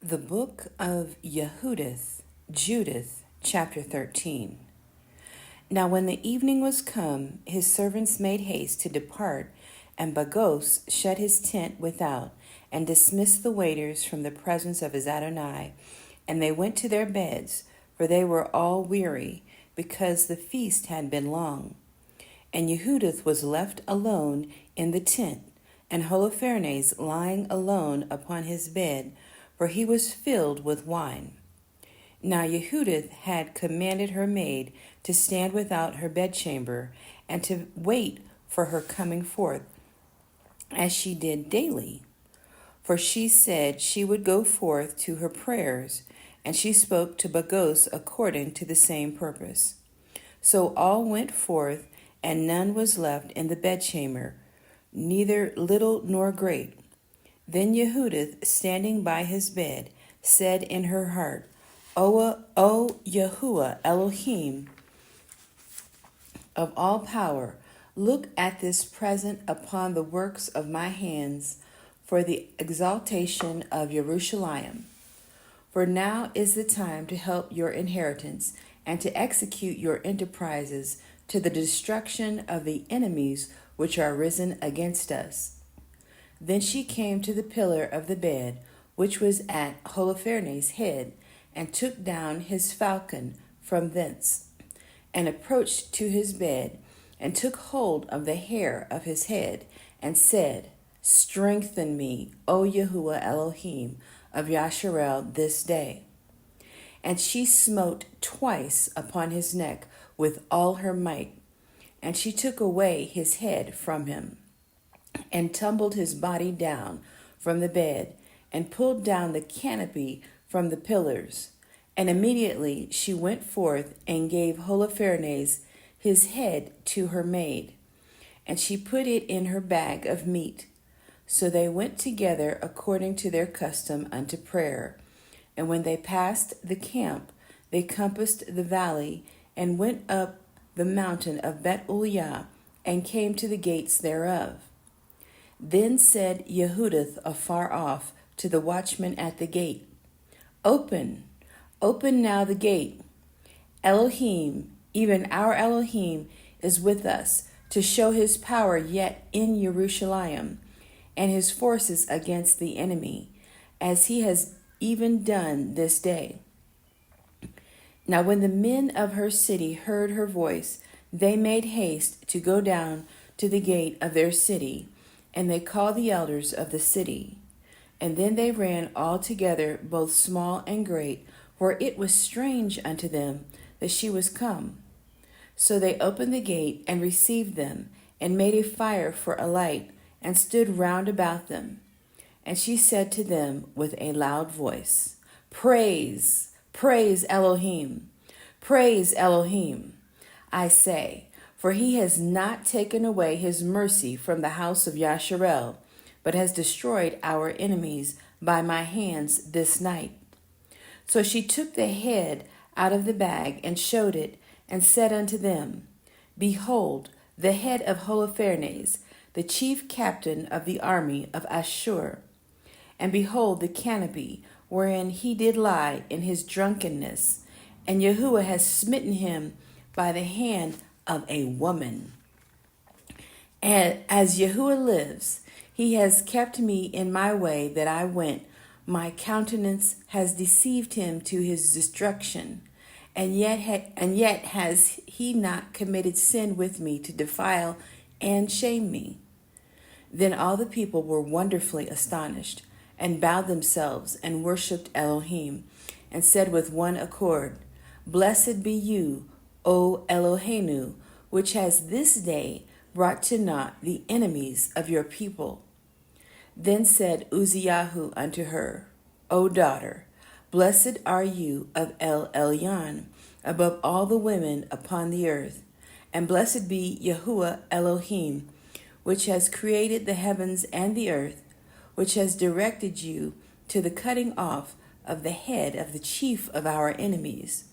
The Book of Yahudith, Judith, chapter 13. Now when the evening was come, his servants made haste to depart, and Bagos shut his tent without, and dismissed the waiters from the presence of his Adonai. And they went to their beds, for they were all weary, because the feast had been long. And Yahudith was left alone in the tent, and Holofernes lying alone upon his bed, for he was filled with wine. Now Yahudith had commanded her maid to stand without her bedchamber, and to wait for her coming forth, as she did daily. For she said she would go forth to her prayers, and she spoke to Bagos according to the same purpose. So all went forth, and none was left in the bedchamber, neither little nor great. Then Yahudith, standing by his bed, said in her heart, O Yahuwah Elohim of all power, look at this present upon the works of my hands for the exaltation of Jerusalem. For now is the time to help your inheritance and to execute your enterprises to the destruction of the enemies which are risen against us. Then she came to the pillar of the bed, which was at Holofernes' head, and took down his falcon from thence, and approached to his bed, and took hold of the hair of his head, and said, Strengthen me, O Yahuwah Elohim of Yasharel, this day. And she smote twice upon his neck with all her might, and she took away his head from him, and tumbled his body down from the bed, and pulled down the canopy from the pillars. And immediately she went forth and gave Holofernes his head to her maid, and she put it in her bag of meat. So they went together according to their custom unto prayer. And when they passed the camp, they compassed the valley, and went up the mountain of Bet-Uliah, and came to the gates thereof. Then said Yahudith afar off to the watchman at the gate, Open, open now the gate. Elohim, even our Elohim, is with us, to show his power yet in Jerusalem, and his forces against the enemy, as he has even done this day. Now when the men of her city heard her voice, they made haste to go down to the gate of their city, and they called the elders of the city. And then they ran all together, both small and great, for it was strange unto them that she was come. So they opened the gate and received them, and made a fire for a light, and stood round about them. And she said to them with a loud voice, Praise, praise Elohim, praise Elohim, I say, for he has not taken away his mercy from the house of Yasharel, but has destroyed our enemies by my hands this night. So she took the head out of the bag and showed it, and said unto them, Behold, the head of Holofernes, the chief captain of the army of Ashur. And behold, the canopy wherein he did lie in his drunkenness, and Yahuwah has smitten him by the hand of a woman. And as Yahuwah lives, he has kept me in my way that I went. My countenance has deceived him to his destruction, and yet has he not committed sin with me to defile and shame me. Then all the people were wonderfully astonished, and bowed themselves and worshipped Elohim, and said with one accord, Blessed be you, O Eloheinu, which has this day brought to naught the enemies of your people. Then said Uzziyahu unto her, O daughter, blessed are you of El Elyon above all the women upon the earth, and blessed be Yahuwah Elohim, which has created the heavens and the earth, which has directed you to the cutting off of the head of the chief of our enemies.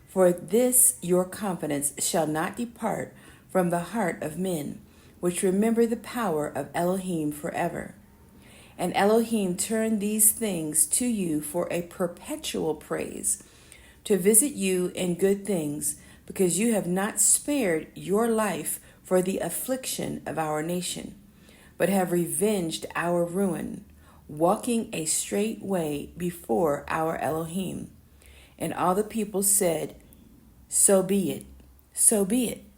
For this your confidence shall not depart from the heart of men, which remember the power of Elohim forever. And Elohim turned these things to you for a perpetual praise, to visit you in good things, because you have not spared your life for the affliction of our nation, but have revenged our ruin, walking a straight way before our Elohim. And all the people said, So be it, so be it.